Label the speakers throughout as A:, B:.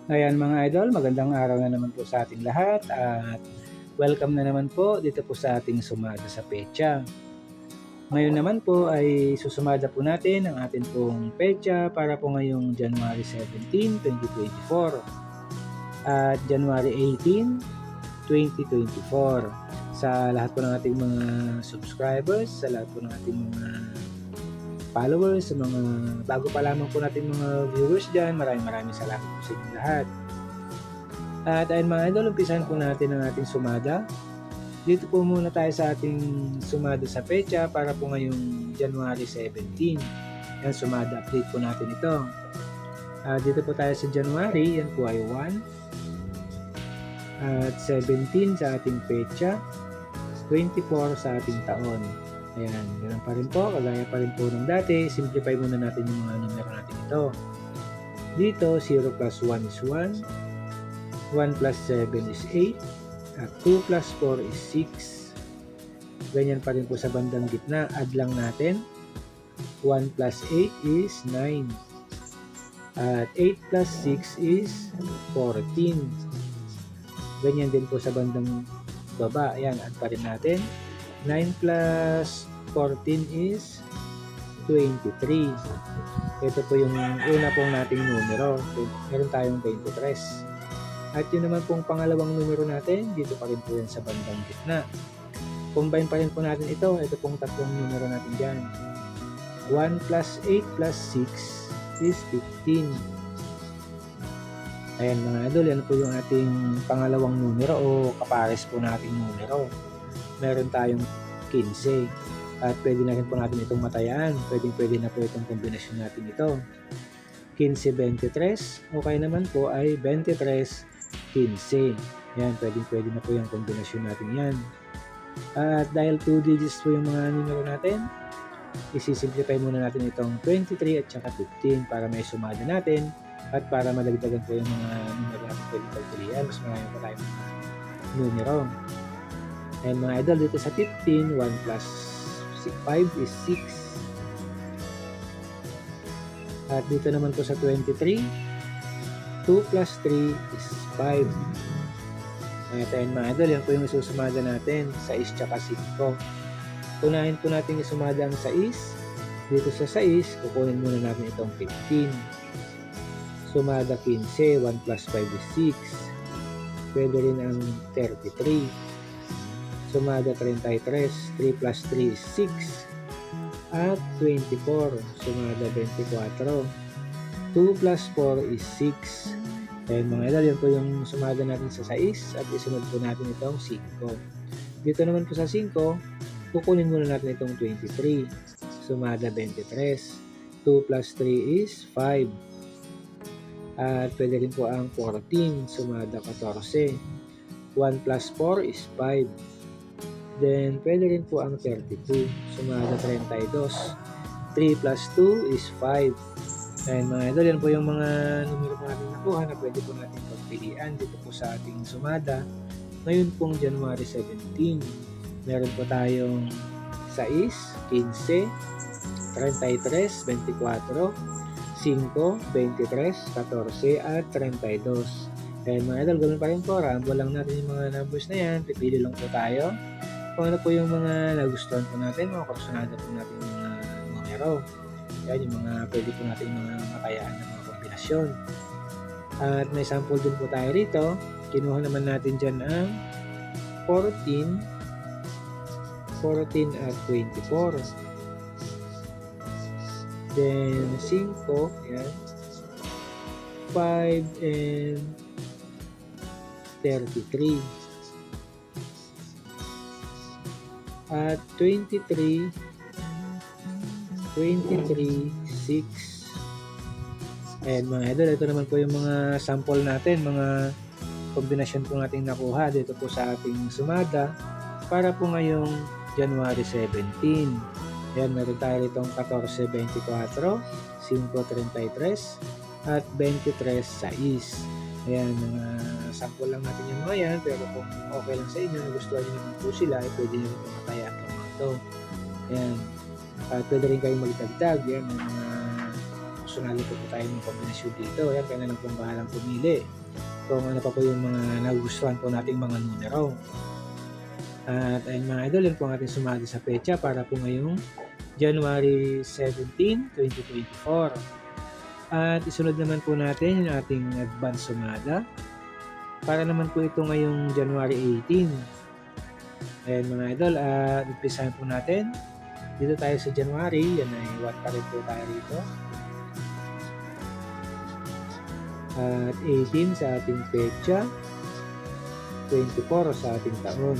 A: Ayan mga idol, magandang araw na naman po sa ating lahat at welcome na naman po dito po sa ating sumada sa petsa. Ngayon naman po ay susumada po natin ang ating pong petsa para po ngayong January 17, 2024 at January 18, 2024. Sa lahat po ng ating mga subscribers, sa lahat po ng ating mga followers, sa mga bago pa lamang po natin mga viewers dyan, maraming salamat po sa inyong lahat. At ayun mga idol, umpisahan po natin ang ating sumada. Dito po muna tayo sa ating sumada sa petsa para po ngayong January 17. Yan, sumada update po natin ito. Dito po tayo sa January, yan po ay 1 at 17 sa ating petsa, 24 sa ating taon. Ayan, ganun pa rin po, kagaya pa rin po ng dati. Simplify muna natin yung mga numero natin ito. Dito, 0 plus 1 is 1, 1 plus 7 is 8, at 2 plus 4 is 6. Ganyan pa rin po sa bandang gitna, add lang natin. 1 plus 8 is 9, at 8 plus 6 is 14. Ganyan din po sa bandang baba, ayan, add pa rin natin. 9 plus 14 is 23. Ito po yung una pong nating numero. Meron tayong 23. At yun naman pong pangalawang numero natin, dito pa rin po yan sa bandang gitna. Combine pa rin po natin ito. Ito pong tatlong numero natin dyan. 1 plus 8 plus 6 is 15. Ayan mga idol, yan po yung ating pangalawang numero o kapares po nating numero. Meron tayong 15. At pwede na rin po natin itong matayaan. Pwede na po itong kombinasyon natin ito. 15-23. Okay naman po ay 23-15. Yan, pwede na po yung kombinasyon natin yan. At dahil 2 digits po yung mga numero natin, isisimplify muna natin itong 23 at saka 15 para may sumada natin at para madagdagan po yung mga numero natin pwedeng pagpilian. Mas marami pa tayong mga numero. And mga idol, dito sa 15, 1 plus 5 is 6. At dito naman po sa 23, 2 plus 3 is 5. At ayun mga idol, yan po yung isusumada natin, 6 tsaka 5. Unahin po natin isumada ang 6. Dito sa 6, kukunin muna natin itong 15. Sumada 15, 1 plus 5 is 6. Pwede rin ang 33. Sumada 33, 3 plus 3 is 6. At 24, sumada 24. 2 plus 4 is 6. Ayan mga idol, yan po yung sumada natin sa 6 at isunod po natin itong 5. Dito naman po sa 5, kukunin muna natin itong 23. Sumada 23. 2 plus 3 is 5. At pwede rin po ang 14, sumada 14. 1 plus 4 is 5. Then, pwede rin po ang 32. Sumada 32. 3 plus 2 is 5. Ayan mga idol, yan po yung mga numero po natin nakuha na pwede po natin pagpilian dito po sa ating sumada. Ngayon pong January 17, meron po tayong 6, 15, 33, 24, 5, 23, 14, at 32. Ayan mga idol, ganoon pa rin po. Rambo lang natin yung mga numbers na yan. Pipili lang po tayo kung ano po yung mga nagustuhan po natin, mga kursunada po natin yung mga numero. Yan, yung mga pwede po natin mga matayaan ng mga kombinasyon. At may sample din po tayo rito. Kinuha naman natin dyan ang 14 at 24. Then 5, yan. 5 and 33. At 23, 6. Ayan mga idol, ito naman po yung mga sample natin, mga kombinasyon po natin nakuha dito po sa ating sumada para po ngayong January 17. Ayan, meron tayo itong 14, 24, 5, 33, at 23, 6. Ayan, mga sample lang natin yung mga yan, pero kung okay lang sa inyo, nagustuhan nyo naman po sila, ay pwede nyo rin matayaan ng mga ito. Ayan, at pwede rin kayong magdagdag. Yan, may mga personality po tayo ng kombinasyon dito. Ayan, kaya na lang pong bahalang pumili. kung ano pa po yung mga nagugustuhan po nating mga numero. At ayun mga idol, yan po ang ating sumada sa petsa para po ngayong January 17, 2024. At isunod naman po natin yung ating advance sumada para naman po ito ngayong January 18. Ayan mga idol, umpisahan po natin. Dito tayo sa January, yan ay 1 pa rin po tayo rito. At 18 sa ating petsa, 24 sa ating taon.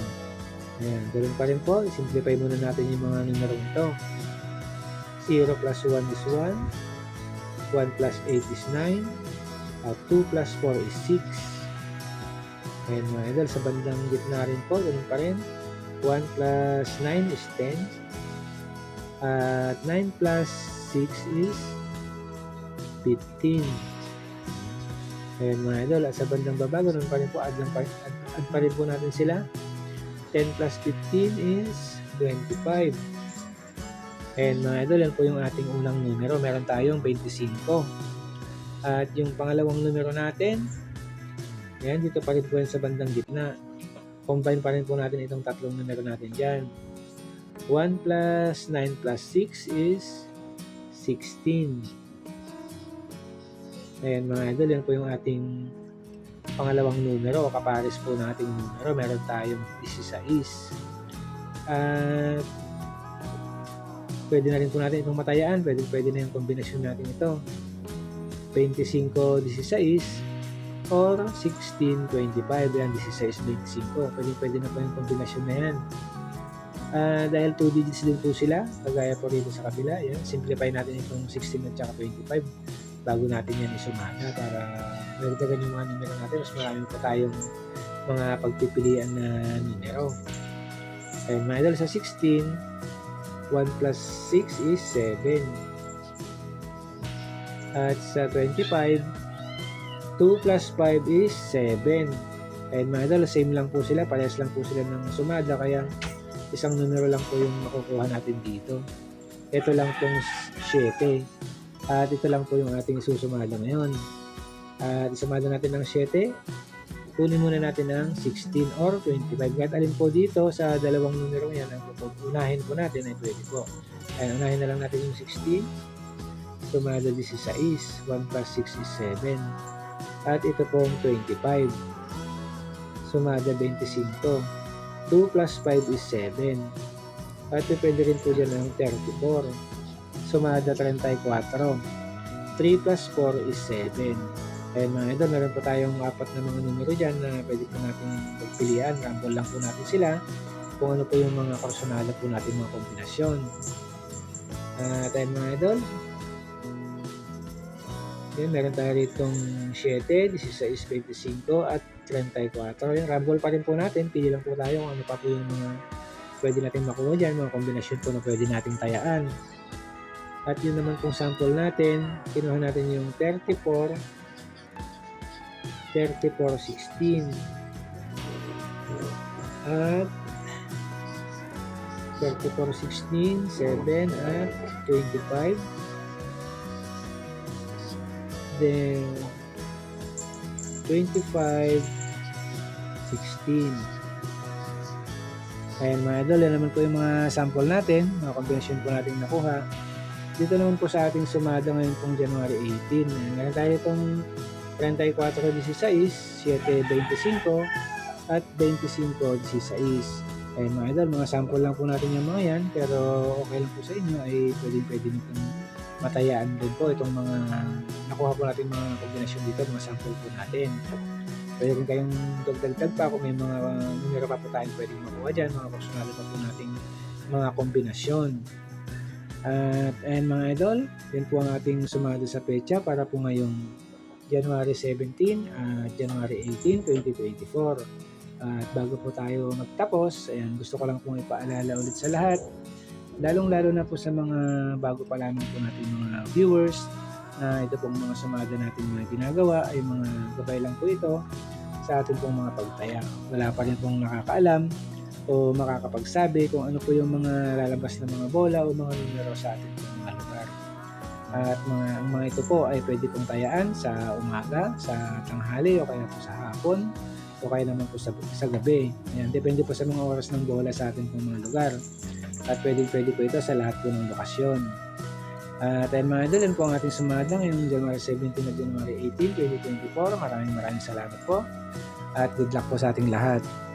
A: Ayan, ganoon pa rin po. Simplify muna natin yung mga numero ito. 0 plus 1 is 1. 1 plus 8 is 9. At 2 plus 4 is 6. Ayan mga idol, sa bandang gitna rin po, ganoon pa rin. 1 plus 9 is 10. At 9 plus 6 is 15. Ayan mga idol, at sa bandang baba, ganoon pa rin po, add pa rin po natin sila. 10 plus 15 is 25. And mga idol, yan po yung ating unang numero. Meron tayong 25. At yung pangalawang numero natin, yan, dito pa rin po yan sa bandang gitna. Combine pa rin po natin itong tatlong numero natin dyan. 1 plus 9 plus 6 is 16. Ayan mga idol, yan po yung ating pangalawang numero o kapares po ng ating numero. Meron tayong 16. At pwede na rin po natin itong matayaan. Pwede na yung kombinasyon natin ito. 25-16 or 16-25. Yan, 16-25. Pwede na po yung kombinasyon na yan. Dahil 2 digits din po sila, kagaya po rito sa kabila. Yan, simplify natin itong 16 at saka 25 bago natin yan isumada para nagdagan yung mga numero natin. Mas marami pa tayong mga pagpipilian na numero. Ayun mga idol, sa 16, 1 plus 6 is 7. At sa 25, 2 plus 5 is 7. Ayun mga idol, same lang po sila. Parehas lang po sila ng sumada. Kaya isang numero lang po yung makukuha natin dito. Ito lang pong 7. At ito lang po yung ating isusumada ngayon. At isumada natin ng 7. Kunin muna natin ng 16 or 25. Kahit alin po dito sa dalawang numero yan, ang unahin po natin ay pwede po. Ayan, unahin na lang natin yung 16. Sumada 16. 1 plus 6 is 7. At ito pong 25. Sumada 25. 2 plus 5 is 7. At pwede rin po dyan ng 34. Sumada 34. 3 plus 4 is 7. Ayun mga idol, meron po tayong 4 na mga numero dyan na pwede po natin pagpilian. Rumble lang po natin sila kung ano po yung mga personala po natin mga kombinasyon. At ayun mga idol, yun, meron tayo ritong 7, 16, 25 at 34. Yung rumble pa rin po natin, pili lang po tayo kung ano pa po yung mga pwede natin makuha dyan, mga kombinasyon po na pwede nating tayaan. At yun naman pong sample natin, kinuha natin yung 34, 16 at 34, 16, 7 at 25. Then 25, 16. Ayan mga idol, yan naman po yung mga sample natin, mga kombinasyon po natin nakuha. Dito naman po sa ating sumada ngayon pong January 18. Ngayon tayo itong 34-16, 7-25 at 25-16. Ayun mga idol, mga sample lang po natin yung mga yan, pero okay lang po sa inyo ay pwede nitong matayaan din po itong mga nakuha po natin mga kombinasyon dito, mga sample po natin. Pwede rin kayong dagdag pa kung may mga numero pa po tayong pwedeng makuha dyan, mga personal pa po nating mga kombinasyon. At ayan mga idol, yun po ang ating sumada sa petsa para po ngayong January 17 at January 18, 2024. At bago po tayo magtapos, ayan, gusto ko lang pong ipaalala ulit sa lahat, lalong-lalo na po sa mga bago pa lamang po natin mga viewers, na ito pong mga sumada natin mga ginagawa ay mga gabay lang po ito sa ating pong mga pagtaya. Wala pa rin pong nakakaalam o makakapagsabi kung ano po yung mga lalabas na mga bola o mga numero sa ating mga lugar. At ang mga ito po ay pwede pong tayaan sa umaga, sa tanghali o kaya po sa hapon o kaya naman po sa gabi. Ayan, depende po sa mga oras ng bola sa ating pong mga lugar. At pwede po ito sa lahat po ng lokasyon. At ayun mga idol, yan po ang ating sumada ngayong January 17 na January 18, 2024. Maraming salamat po at good luck po sa ating lahat.